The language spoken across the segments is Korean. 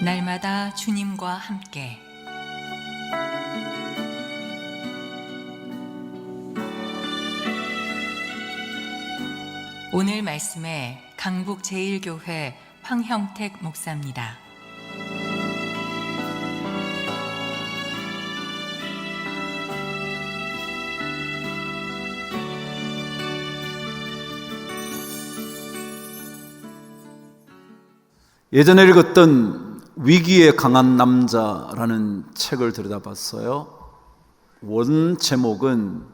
날마다 주님과 함께 오늘 말씀에 강북 제1교회 황형택 목사입니다. 예전에 읽었던 위기에 강한 남자라는 책을 들여다봤어요. 원 제목은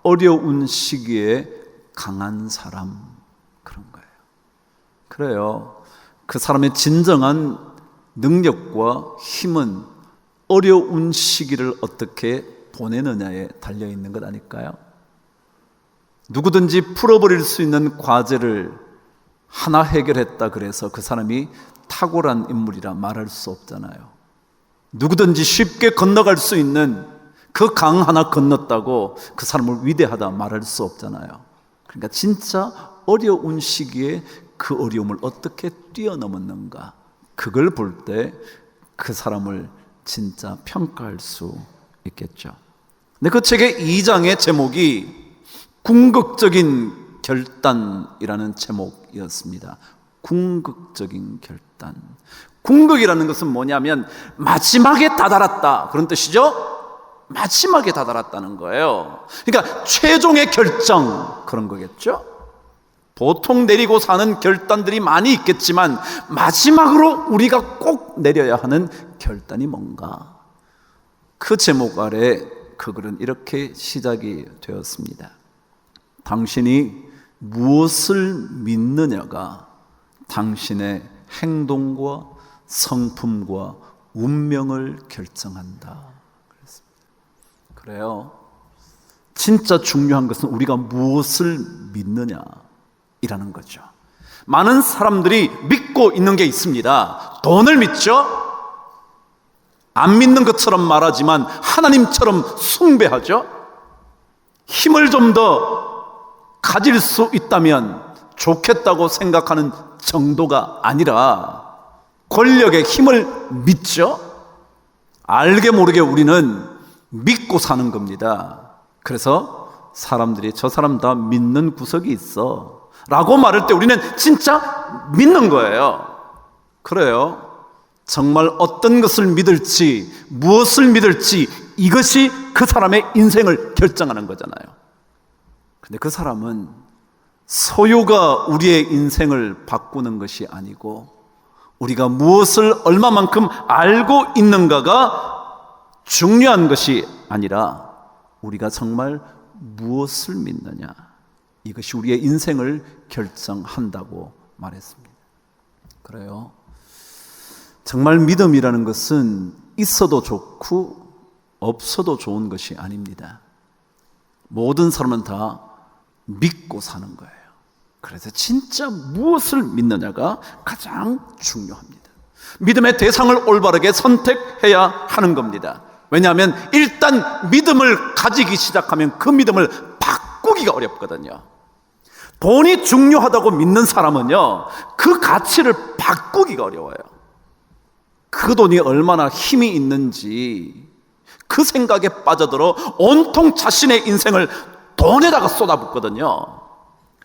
어려운 시기에 강한 사람, 그런 거예요. 그래요. 그 사람의 진정한 능력과 힘은 어려운 시기를 어떻게 보내느냐에 달려있는 것 아닐까요? 누구든지 풀어버릴 수 있는 과제를 하나 해결했다 그래서 그 사람이 탁월한 인물이라 말할 수 없잖아요. 누구든지 쉽게 건너갈 수 있는 그 강 하나 건넜다고 그 사람을 위대하다 말할 수 없잖아요. 그러니까 진짜 어려운 시기에 그 어려움을 어떻게 뛰어넘었는가, 그걸 볼 때 그 사람을 진짜 평가할 수 있겠죠. 근데 그 책의 2장의 제목이 궁극적인 결단이라는 제목이었습니다. 궁극적인 결단. 궁극이라는 것은 뭐냐면 마지막에 다다랐다, 그런 뜻이죠. 마지막에 다다랐다는 거예요. 그러니까 최종의 결정, 그런 거겠죠. 보통 내리고 사는 결단들이 많이 있겠지만 마지막으로 우리가 꼭 내려야 하는 결단이 뭔가. 그 제목 아래 그 글은 이렇게 시작이 되었습니다. 당신이 무엇을 믿느냐가 당신의 행동과 성품과 운명을 결정한다. 그랬습니다. 그래요. 진짜 중요한 것은 우리가 무엇을 믿느냐이라는 거죠. 많은 사람들이 믿고 있는 게 있습니다. 돈을 믿죠? 안 믿는 것처럼 말하지만 하나님처럼 숭배하죠? 힘을 좀 더 가질 수 있다면 좋겠다고 생각하는 정도가 아니라 권력의 힘을 믿죠? 알게 모르게 우리는 믿고 사는 겁니다. 그래서 사람들이 저 사람 다 믿는 구석이 있어 라고 말할 때 우리는 진짜 믿는 거예요. 그래요. 정말 어떤 것을 믿을지, 무엇을 믿을지, 이것이 그 사람의 인생을 결정하는 거잖아요. 근데 그 사람은 소유가 우리의 인생을 바꾸는 것이 아니고 우리가 무엇을 얼마만큼 알고 있는가가 중요한 것이 아니라 우리가 정말 무엇을 믿느냐, 이것이 우리의 인생을 결정한다고 말했습니다. 그래요. 정말 믿음이라는 것은 있어도 좋고 없어도 좋은 것이 아닙니다. 모든 사람은 다 믿고 사는 거예요. 그래서 진짜 무엇을 믿느냐가 가장 중요합니다. 믿음의 대상을 올바르게 선택해야 하는 겁니다. 왜냐하면 일단 믿음을 가지기 시작하면 그 믿음을 바꾸기가 어렵거든요. 돈이 중요하다고 믿는 사람은요, 그 가치를 바꾸기가 어려워요. 그 돈이 얼마나 힘이 있는지 그 생각에 빠져들어 온통 자신의 인생을 돈에다가 쏟아붓거든요.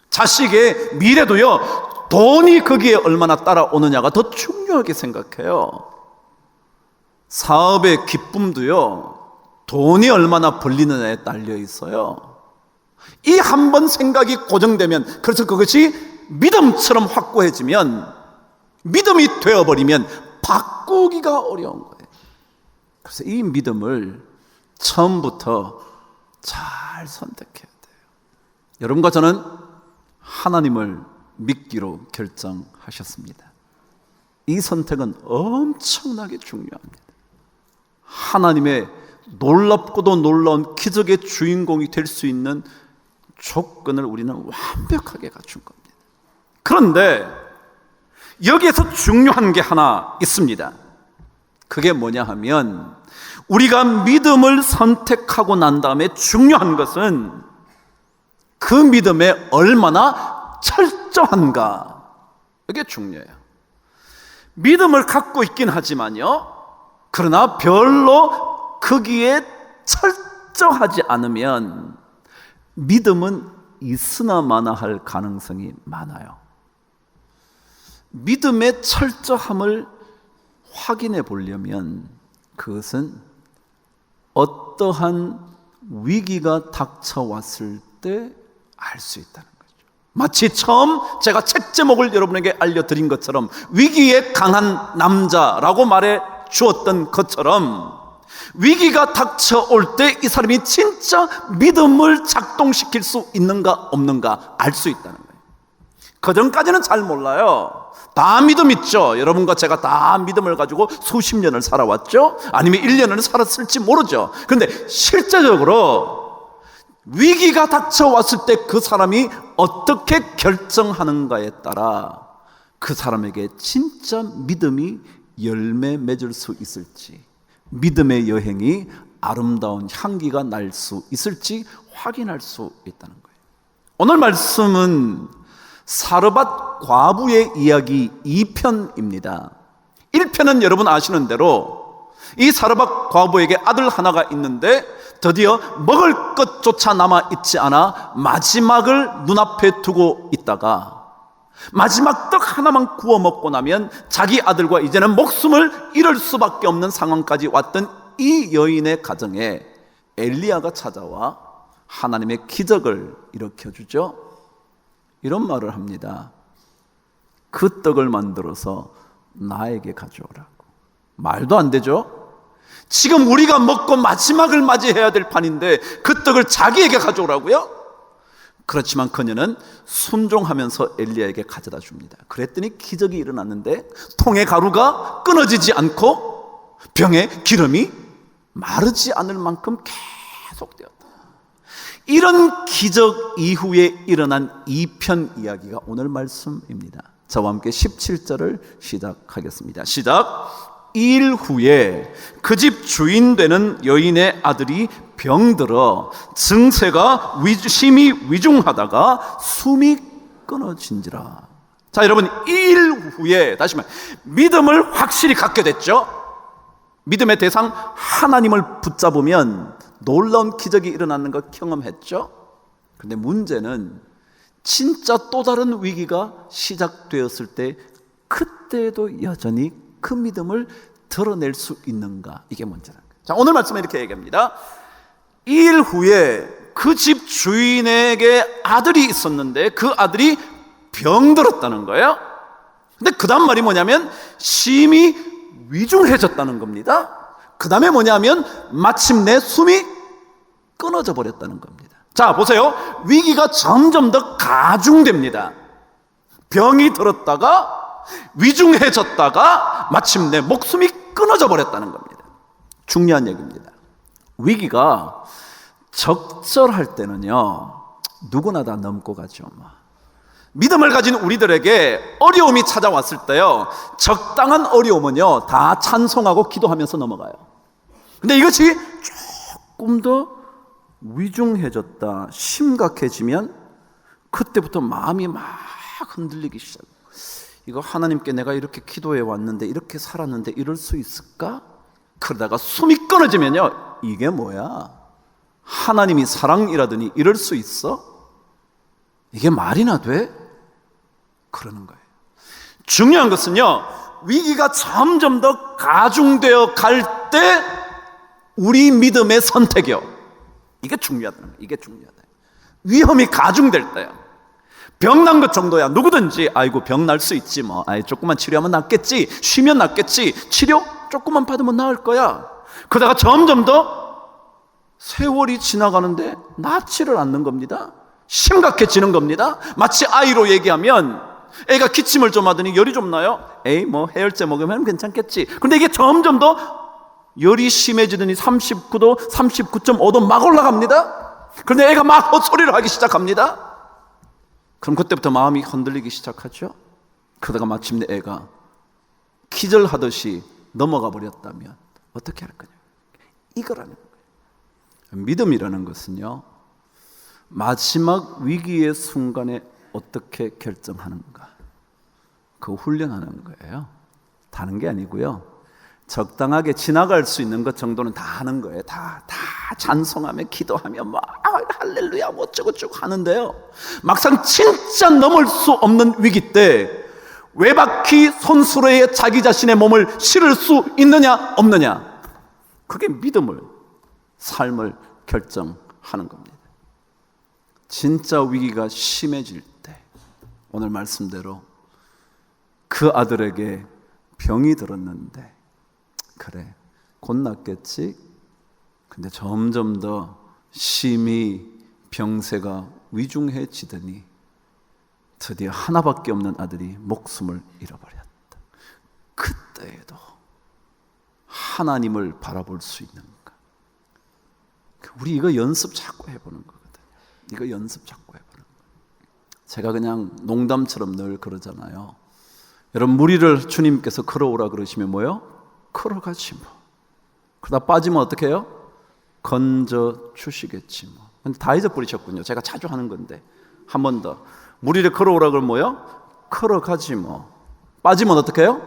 자식의 미래도요, 돈이 거기에 얼마나 따라오느냐가 더 중요하게 생각해요. 사업의 기쁨도요, 돈이 얼마나 벌리느냐에 딸려 있어요. 이 한 번 생각이 고정되면, 그래서 그것이 믿음처럼 확고해지면, 믿음이 되어버리면 바꾸기가 어려운 거예요. 그래서 이 믿음을 처음부터 잘 선택해야 돼요. 여러분과 저는 하나님을 믿기로 결정하셨습니다. 이 선택은 엄청나게 중요합니다. 하나님의 놀랍고도 놀라운 기적의 주인공이 될 수 있는 조건을 우리는 완벽하게 갖춘 겁니다. 그런데 여기에서 중요한 게 하나 있습니다. 그게 뭐냐 하면 우리가 믿음을 선택하고 난 다음에 중요한 것은 그 믿음에 얼마나 철저한가, 이게 중요해요. 믿음을 갖고 있긴 하지만요, 그러나 별로 거기에 철저하지 않으면 믿음은 있으나 마나 할 가능성이 많아요. 믿음의 철저함을 확인해 보려면 그것은 어떠한 위기가 닥쳐왔을 때 알 수 있다는 거죠. 마치 처음 제가 책 제목을 여러분에게 알려드린 것처럼 위기에 강한 남자라고 말해 주었던 것처럼 위기가 닥쳐올 때 이 사람이 진짜 믿음을 작동시킬 수 있는가 없는가 알 수 있다는 거예요. 그전까지는 잘 몰라요. 다 믿음 있죠. 여러분과 제가 다 믿음을 가지고 수십 년을 살아왔죠. 아니면 1년을 살았을지 모르죠. 그런데 실제적으로 위기가 닥쳐왔을 때 그 사람이 어떻게 결정하는가에 따라 그 사람에게 진짜 믿음이 열매 맺을 수 있을지, 믿음의 여행이 아름다운 향기가 날 수 있을지 확인할 수 있다는 거예요. 오늘 말씀은 사르밧 과부의 이야기 2편입니다. 1편은 여러분 아시는 대로 이 사르밧 과부에게 아들 하나가 있는데 드디어 먹을 것조차 남아있지 않아 마지막을 눈앞에 두고 있다가 마지막 떡 하나만 구워 먹고 나면 자기 아들과 이제는 목숨을 잃을 수밖에 없는 상황까지 왔던 이 여인의 가정에 엘리야가 찾아와 하나님의 기적을 일으켜주죠. 이런 말을 합니다. 그 떡을 만들어서 나에게 가져오라고. 말도 안 되죠? 지금 우리가 먹고 마지막을 맞이해야 될 판인데 그 떡을 자기에게 가져오라고요? 그렇지만 그녀는 순종하면서 엘리야에게 가져다 줍니다. 그랬더니 기적이 일어났는데 통의 가루가 끊어지지 않고 병에 기름이 마르지 않을 만큼 계속되었다. 이런 기적 이후에 일어난 2편 이야기가 오늘 말씀입니다. 저와 함께 17절을 시작하겠습니다. 시작. 2일 후에 그 집 주인 되는 여인의 아들이 병들어 증세가 심히 위중하다가 숨이 끊어진지라. 자, 여러분, 2일 후에 다시 말 믿음을 확실히 갖게 됐죠. 믿음의 대상 하나님을 붙잡으면 놀라운 기적이 일어나는 걸 경험했죠. 그런데 문제는 진짜 또 다른 위기가 시작되었을 때 그때도 여전히 그 믿음을 드러낼 수 있는가, 이게 문제라는 거예요. 자, 오늘 말씀에 이렇게 얘기합니다. 2일 후에 그 집 주인에게 아들이 있었는데 그 아들이 병들었다는 거예요. 근데 그 다음 말이 뭐냐면 심히 위중해졌다는 겁니다. 그 다음에 뭐냐면 마침내 숨이 끊어져 버렸다는 겁니다. 자, 보세요. 위기가 점점 더 가중됩니다. 병이 들었다가 위중해졌다가 마침내 목숨이 끊어져 버렸다는 겁니다. 중요한 얘기입니다. 위기가 적절할 때는요, 누구나 다 넘고 가죠. 믿음을 가진 우리들에게 어려움이 찾아왔을 때요, 적당한 어려움은요 다 찬송하고 기도하면서 넘어가요. 근데 이것이 조금 더 위중해졌다, 심각해지면 그때부터 마음이 막 흔들리기 시작해요. 이거 하나님께 내가 이렇게 기도해 왔는데, 이렇게 살았는데 이럴 수 있을까? 그러다가 숨이 끊어지면요, 이게 뭐야? 하나님이 사랑이라더니 이럴 수 있어? 이게 말이나 돼? 그러는 거예요. 중요한 것은요, 위기가 점점 더 가중되어 갈 때 우리 믿음의 선택이요, 이게 중요하다는 거예요. 이게 중요하다. 위험이 가중될 때요, 병난 것 정도야 누구든지 아이고 병 날 수 있지 뭐, 아이 조금만 치료하면 낫겠지, 쉬면 낫겠지, 치료 조금만 받으면 나을 거야. 그러다가 점점 더 세월이 지나가는데 낫지를 않는 겁니다. 심각해지는 겁니다. 마치 아이로 얘기하면 애가 기침을 좀 하더니 열이 좀 나요. 에이 뭐 해열제 먹으면 괜찮겠지. 근데 이게 점점 더 열이 심해지더니 39도 39.5도 막 올라갑니다. 그런데 애가 막 헛소리를 하기 시작합니다. 그럼 그때부터 마음이 흔들리기 시작하죠. 그러다가 마침내 애가 기절하듯이 넘어가 버렸다면 어떻게 할 거냐, 이거라는 거예요. 믿음이라는 것은요, 마지막 위기의 순간에 어떻게 결정하는가, 그 훈련하는 거예요. 다는 게 아니고요. 적당하게 지나갈 수 있는 것 정도는 다 하는 거예요. 다 찬송하며 기도하며 막 할렐루야 뭐 어쩌고저쩌고 하는데요. 막상 진짜 넘을 수 없는 위기 때 외박히 손수레에 자기 자신의 몸을 실을 수 있느냐 없느냐, 그게 믿음을, 삶을 결정하는 겁니다. 진짜 위기가 심해질 때, 오늘 말씀대로 그 아들에게 병이 들었는데 그래 곧 낫겠지. 근데 점점 더 심히 병세가 위중해지더니 드디어 하나밖에 없는 아들이 목숨을 잃어버렸다. 그때에도 하나님을 바라볼 수 있는가? 우리 이거 연습 자꾸 해보는 거거든요. 이거 연습 자꾸 해보는 거예요. 제가 그냥 농담처럼 늘 그러잖아요. 여러분, 무리를 주님께서 걸어오라 그러시면 뭐요? 걸어가지 뭐. 그러다 빠지면 어떻게 해요? 건져 주시겠지 뭐. 근데 다 잊어버리셨군요. 제가 자주 하는 건데 한 번 더. 무리를 걸어오라 그러면 뭐요? 걸어가지 뭐. 빠지면 어떻게 해요?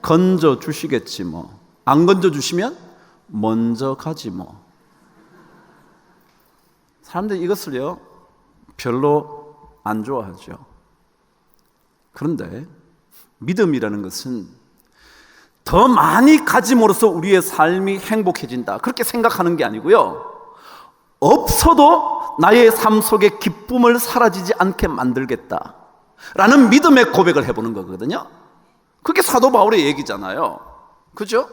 건져 주시겠지 뭐. 안 건져 주시면 먼저 가지 뭐. 사람들이 이것을요 별로 안 좋아하죠. 그런데 믿음이라는 것은 더 많이 가짐으로써 우리의 삶이 행복해진다, 그렇게 생각하는 게 아니고요, 없어도 나의 삶 속에 기쁨을 사라지지 않게 만들겠다 라는 믿음의 고백을 해보는 거거든요. 그게 사도 바울의 얘기잖아요. 그죠?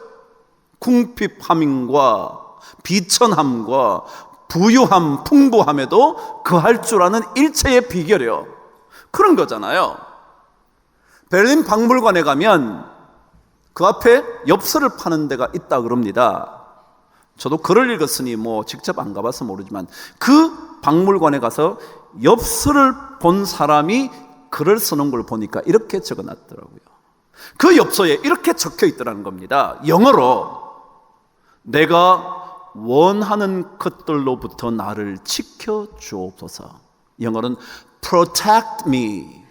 궁핍함과 비천함과 부유함, 풍부함에도 거할 줄 아는 일체의 비결이요, 그런 거잖아요. 베를린 박물관에 가면 그 앞에 엽서를 파는 데가 있다 그럽니다. 저도 글을 읽었으니 뭐 직접 안 가봐서 모르지만 그 박물관에 가서 엽서를 본 사람이 글을 쓰는 걸 보니까 이렇게 적어놨더라고요. 그 엽서에 이렇게 적혀 있더라는 겁니다. 영어로 내가 원하는 것들로부터 나를 지켜주옵소서. 영어로는 Protect me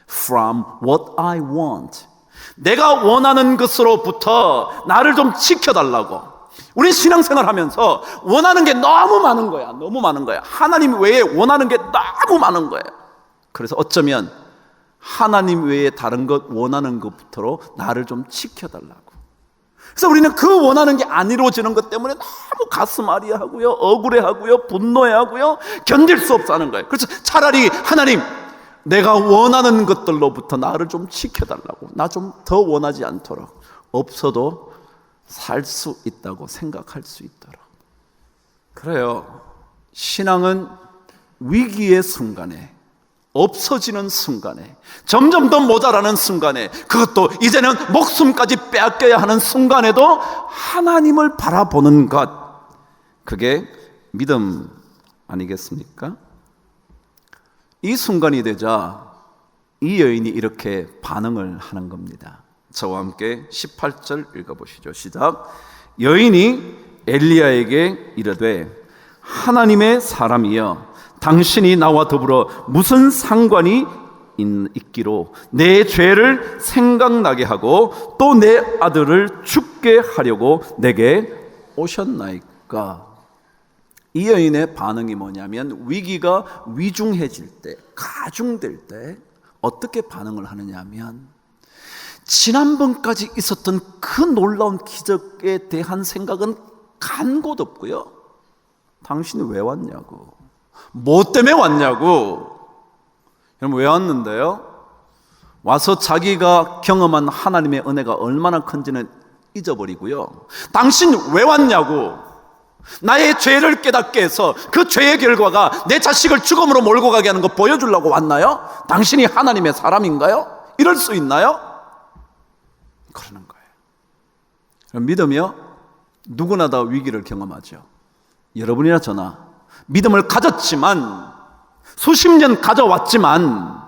from what I want. 내가 원하는 것으로부터 나를 좀 지켜달라고. 우리 신앙생활 하면서 원하는 게 너무 많은 거야. 너무 많은 거야. 하나님 외에 원하는 게 너무 많은 거예요. 그래서 어쩌면 하나님 외에 다른 것 원하는 것부터로 나를 좀 지켜달라고. 그래서 우리는 그 원하는 게 안 이루어지는 것 때문에 너무 가슴 아리하고요, 억울해하고요, 분노해하고요, 견딜 수 없어 하는 거예요. 그래서 차라리 하나님, 내가 원하는 것들로부터 나를 좀 지켜달라고, 나 좀 더 원하지 않도록, 없어도 살 수 있다고 생각할 수 있도록. 그래요. 신앙은 위기의 순간에, 없어지는 순간에, 점점 더 모자라는 순간에, 그것도 이제는 목숨까지 빼앗겨야 하는 순간에도 하나님을 바라보는 것, 그게 믿음 아니겠습니까? 이 순간이 되자 이 여인이 이렇게 반응을 하는 겁니다. 저와 함께 18절 읽어보시죠. 시작. 여인이 엘리야에게 이르되 하나님의 사람이여, 당신이 나와 더불어 무슨 상관이 있기로 내 죄를 생각나게 하고 또 내 아들을 죽게 하려고 내게 오셨나이까. 이 여인의 반응이 뭐냐면, 위기가 위중해질 때, 가중될 때 어떻게 반응을 하느냐 하면, 지난번까지 있었던 그 놀라운 기적에 대한 생각은 간곳 없고요, 당신이 왜 왔냐고, 뭐 때문에 왔냐고. 여러분, 왜 왔는데요? 와서 자기가 경험한 하나님의 은혜가 얼마나 큰지는 잊어버리고요, 당신 왜 왔냐고, 나의 죄를 깨닫게 해서 그 죄의 결과가 내 자식을 죽음으로 몰고 가게 하는 거 보여주려고 왔나요? 당신이 하나님의 사람인가요? 이럴 수 있나요? 그러는 거예요. 믿음이요, 누구나 다 위기를 경험하죠. 여러분이나 저나 믿음을 가졌지만, 수십 년 가져왔지만,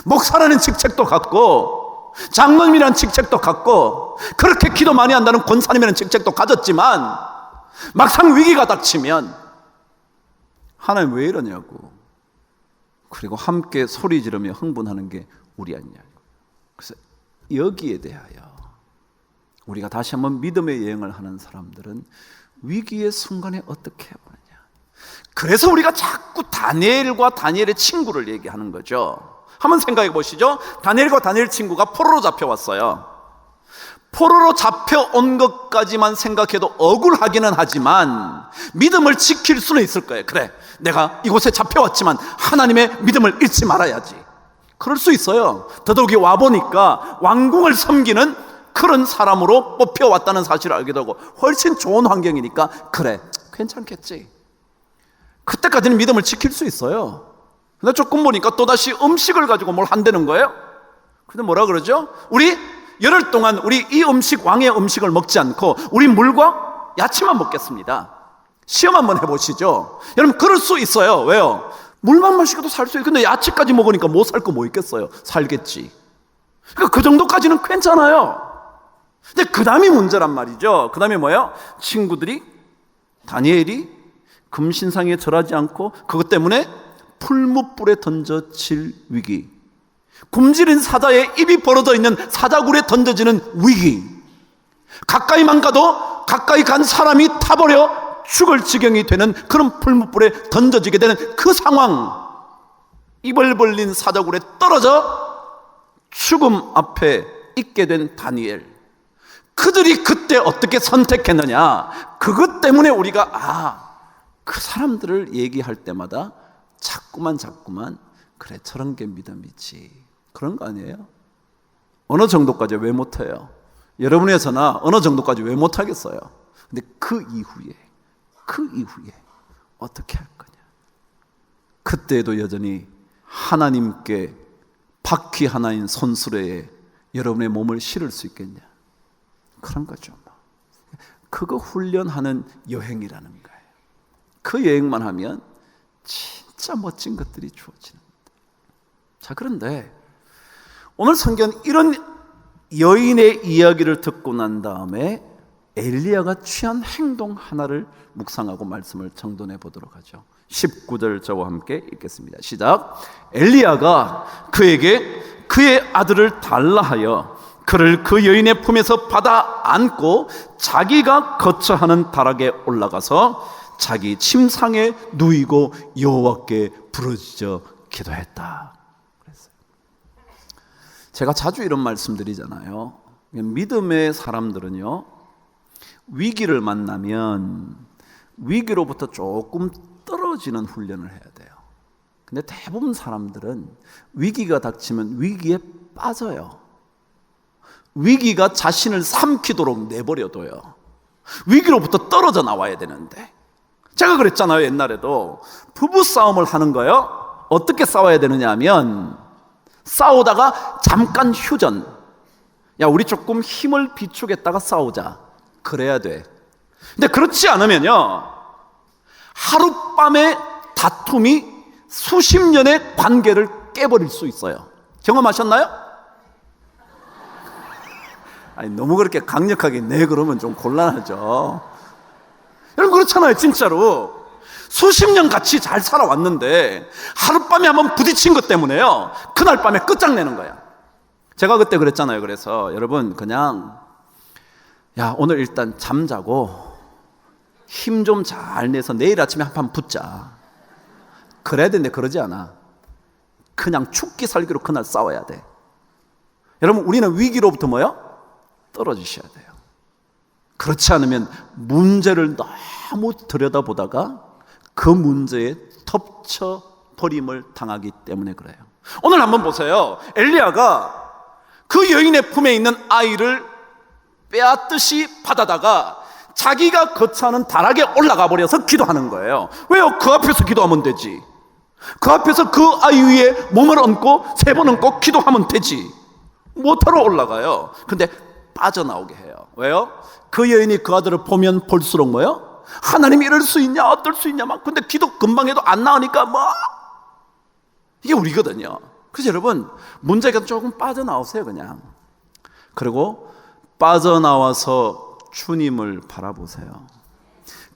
목사라는 직책도 갖고 장로님이라는 직책도 갖고 그렇게 기도 많이 한다는 권사님이라는 직책도 가졌지만, 막상 위기가 닥치면 하나님 왜 이러냐고, 그리고 함께 소리 지르며 흥분하는 게 우리 아니냐고. 그래서 여기에 대하여 우리가 다시 한번 믿음의 여행을 하는 사람들은 위기의 순간에 어떻게 해보느냐. 그래서 우리가 자꾸 다니엘과 다니엘의 친구를 얘기하는 거죠. 한번 생각해 보시죠. 다니엘과 다니엘 친구가 포로로 잡혀왔어요. 포로로 잡혀온 것까지만 생각해도 억울하기는 하지만 믿음을 지킬 수는 있을 거예요. 그래, 내가 이곳에 잡혀왔지만 하나님의 믿음을 잃지 말아야지. 그럴 수 있어요. 더더욱이 와보니까 왕궁을 섬기는 그런 사람으로 뽑혀왔다는 사실을 알게 되고 훨씬 좋은 환경이니까 그래, 괜찮겠지. 그때까지는 믿음을 지킬 수 있어요. 근데 조금 보니까 또다시 음식을 가지고 뭘 한다는 거예요. 근데 뭐라 그러죠? 우리 열흘 동안 우리 이 음식, 왕의 음식을 먹지 않고 우리 물과 야채만 먹겠습니다. 시험 한번 해보시죠. 여러분, 그럴 수 있어요. 왜요? 물만 마시고도 살 수 있어요. 근데 야채까지 먹으니까 못 살 거 뭐 있겠어요? 살겠지. 그러니까 그 정도까지는 괜찮아요. 근데 그 다음이 문제란 말이죠. 그 다음에 뭐예요? 친구들이, 다니엘이 금신상에 절하지 않고 그것 때문에 풀무불에 던져질 위기, 굶주린 사자의 입이 벌어져 있는 사자굴에 던져지는 위기, 가까이만 가도 가까이 간 사람이 타버려 죽을 지경이 되는 그런 풀무불에 던져지게 되는 그 상황, 입을 벌린 사자굴에 떨어져 죽음 앞에 있게 된 다니엘, 그들이 그때 어떻게 선택했느냐. 그것 때문에 우리가 그 사람들을 얘기할 때마다 자꾸만 그래, 저런 게 믿음이지, 그런 거 아니에요? 어느 정도까지 왜 못해요? 여러분에서나 어느 정도까지 왜 못하겠어요? 근데 그 이후에 어떻게 할 거냐. 그때에도 여전히 하나님께 바퀴 하나인 손수레에 여러분의 몸을 실을 수 있겠냐. 그런 거죠. 그거 훈련하는 여행이라는 거예요. 그 여행만 하면 진짜 멋진 것들이 주어지는 겁니다. 자, 그런데 오늘 성경은 이런 여인의 이야기를 듣고 난 다음에 엘리야가 취한 행동 하나를 묵상하고 말씀을 정돈해 보도록 하죠. 19절 저와 함께 읽겠습니다. 시작. 엘리야가 그에게 그의 아들을 달라 하여 그를 그 여인의 품에서 받아 안고 자기가 거처하는 다락에 올라가서 자기 침상에 누이고 여호와께 부르짖어 기도했다. 그랬어요. 제가 자주 이런 말씀 드리잖아요. 믿음의 사람들은요, 위기를 만나면 위기로부터 조금 떨어지는 훈련을 해야 돼요. 근데 대부분 사람들은 위기가 닥치면 위기에 빠져요. 위기가 자신을 삼키도록 내버려둬요. 위기로부터 떨어져 나와야 되는데, 제가 그랬잖아요. 옛날에도 부부싸움을 하는 거예요. 어떻게 싸워야 되느냐 하면, 싸우다가 잠깐 휴전, 야, 우리 조금 힘을 비추겠다가 싸우자, 그래야 돼. 근데 그렇지 않으면요, 하룻밤의 다툼이 수십 년의 관계를 깨버릴 수 있어요. 경험하셨나요? 아니, 너무 그렇게 강력하게 네 그러면 좀 곤란하죠. 여러분, 그렇잖아요. 진짜로 수십 년 같이 잘 살아왔는데 하룻밤에 한번 부딪힌 것 때문에요, 그날 밤에 끝장내는 거야. 제가 그때 그랬잖아요. 그래서 여러분, 그냥 야, 오늘 일단 잠자고 힘 좀 잘 내서 내일 아침에 한판 붙자, 그래야 되는데 그러지 않아. 그냥 죽기 살기로 그날 싸워야 돼. 여러분, 우리는 위기로부터 뭐요? 떨어지셔야 돼요. 그렇지 않으면 문제를 너무 들여다보다가 그 문제에 덮쳐버림을 당하기 때문에 그래요. 오늘 한번 보세요. 엘리야가 그 여인의 품에 있는 아이를 빼앗듯이 받아다가 자기가 거처하는 다락에 올라가 버려서 기도하는 거예요. 왜요? 그 앞에서 기도하면 되지. 그 앞에서 그 아이 위에 몸을 얹고 3번 얹고 기도하면 되지. 못하러 올라가요. 근데 빠져나오게 해요. 왜요? 그 여인이 그 아들을 보면 볼수록 뭐요? 하나님이 이럴 수 있냐, 어떨 수 있냐 막. 근데 기도 금방 해도 안 나오니까 뭐, 이게 우리거든요. 그래서 여러분, 문제가 조금 빠져나오세요. 그냥. 그리고 빠져나와서 주님을 바라보세요.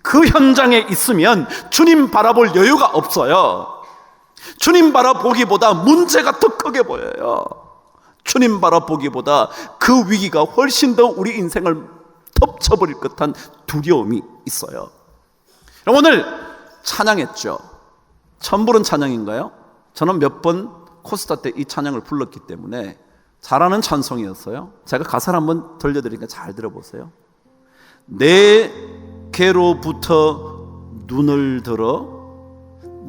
그 현장에 있으면 주님 바라볼 여유가 없어요. 주님 바라보기보다 문제가 더 크게 보여요. 주님 바라보기보다 그 위기가 훨씬 더 우리 인생을 덮쳐버릴 듯한 두려움이 있어요. 오늘 찬양했죠. 처음 부른 찬양인가요? 저는 몇 번 코스타 때 이 찬양을 불렀기 때문에 잘하는 찬송이었어요. 제가 가사를 한번 들려드리니까 잘 들어보세요. 내게로부터 눈을 들어,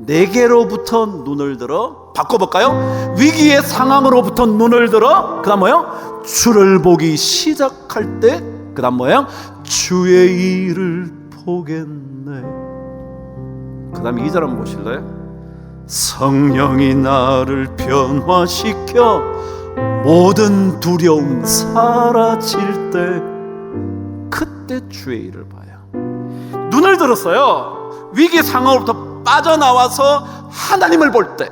내게로부터 눈을 들어, 바꿔볼까요? 위기의 상황으로부터 눈을 들어, 그 다음 뭐예요? 주를 보기 시작할 때, 그 다음 뭐예요? 주의 일을 보겠네. 그 다음 2절 한번 보실래요? 성령이 나를 변화시켜 모든 두려움 사라질 때, 그때 주의 일을 봐요. 눈을 들었어요. 위기 상황으로부터 빠져나와서 하나님을 볼 때,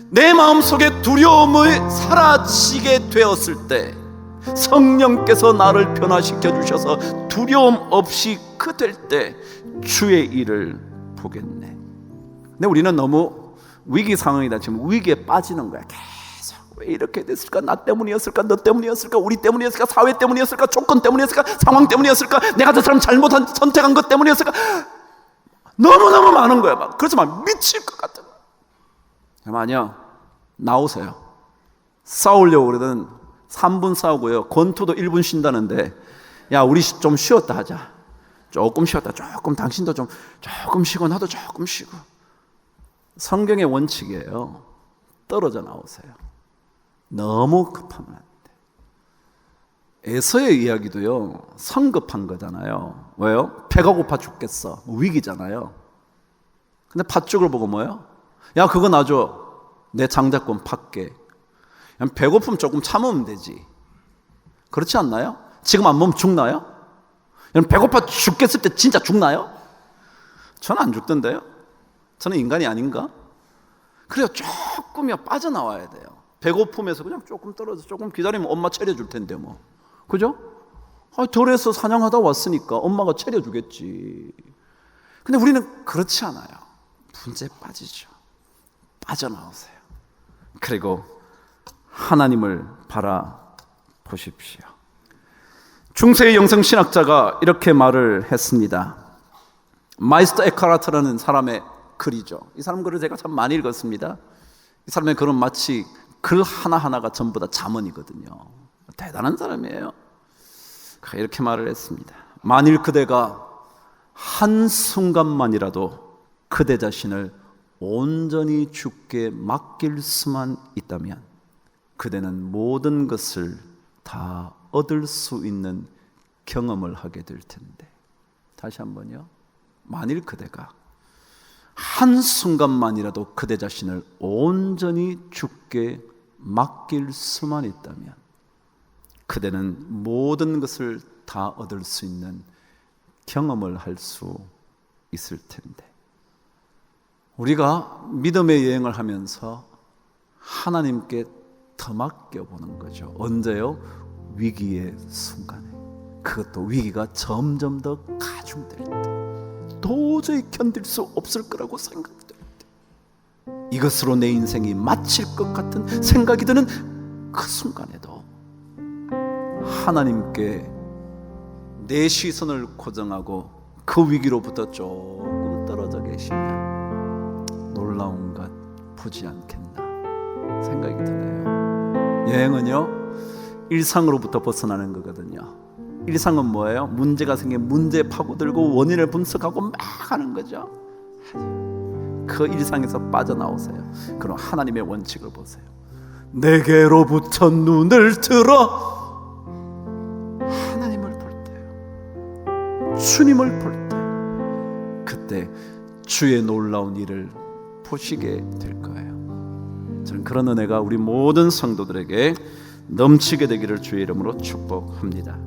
내 마음속에 두려움이 사라지게 되었을 때, 성령께서 나를 변화시켜 주셔서 두려움 없이 그 될 때 주의 일을 보겠네. 근데 우리는 너무 위기 상황이다 지금 위기에 빠지는 거야. 계속 왜 이렇게 됐을까? 나 때문이었을까? 너 때문이었을까? 우리 때문이었을까? 사회 때문이었을까? 조건 때문이었을까? 상황 때문이었을까? 내가 저 사람 잘못한 선택한 것 때문이었을까? 너무너무 많은 거야. 막 그래서 막 미칠 것 같은 거야. 아니요, 나오세요. 싸우려고 그러든 3분 싸우고요, 권투도 1분 쉰다는데, 야 우리 좀 쉬었다 하자. 조금 쉬었다, 조금 당신도 조금 쉬고 나도 조금 쉬고. 성경의 원칙이에요. 떨어져 나오세요. 너무 급하면 안 돼. 에서의 이야기도요, 성급한 거잖아요. 왜요? 배가 고파 죽겠어, 위기잖아요. 근데 팥죽을 보고 뭐예요? 야 그거 놔줘, 내 장자권 팔게. 배고프면 조금 참으면 되지. 그렇지 않나요? 지금 안 먹으면 죽나요? 배고파 죽겠을 때 진짜 죽나요? 저는 안 죽던데요. 저는 인간이 아닌가? 그래요, 조금이야 빠져나와야 돼요. 배고픔에서 그냥 조금 떨어져 조금 기다리면 엄마 차려줄 텐데 뭐, 그죠? 들에서 사냥하다 왔으니까 엄마가 차려주겠지. 근데 우리는 그렇지 않아요. 문제에 빠지죠. 빠져나오세요. 그리고 하나님을 바라보십시오. 중세의 영성신학자가 이렇게 말을 했습니다. 마이스터 에카르트라는 사람의 글이죠. 이 사람 글을 제가 참 많이 읽었습니다. 이 사람의 글은 마치 글 하나하나가 전부 다 잠언이거든요. 대단한 사람이에요. 이렇게 말을 했습니다. 만일 그대가 한순간만이라도 그대 자신을 온전히 주께 맡길 수만 있다면 그대는 모든 것을 다 얻을 수 있는 경험을 하게 될 텐데. 다시 한번요. 만일 그대가 한순간만이라도 그대 자신을 온전히 주께 맡길 수만 있다면 그대는 모든 것을 다 얻을 수 있는 경험을 할 수 있을 텐데. 우리가 믿음의 여행을 하면서 하나님께 더 맡겨보는 거죠. 언제요? 위기의 순간에. 그것도 위기가 점점 더 가중될 때, 도저히 견딜 수 없을 거라고 생각될 때, 이것으로 내 인생이 마칠 것 같은 생각이 드는 그 순간에도 하나님께 내 시선을 고정하고 그 위기로부터 조금 떨어져 계시면 놀라운 것 보지 않겠나 생각이 드네요. 여행은요, 일상으로부터 벗어나는 거거든요. 일상은 뭐예요? 문제가 생기면 문제 파고들고 원인을 분석하고 막 하는 거죠. 그 일상에서 빠져나오세요. 그럼 하나님의 원칙을 보세요. 내게로부터 눈을 들어 하나님을 볼 때요, 주님을 볼 때, 그때 주의 놀라운 일을 보시게 될 거예요. 저는 그런 은혜가 우리 모든 성도들에게 넘치게 되기를 주의 이름으로 축복합니다.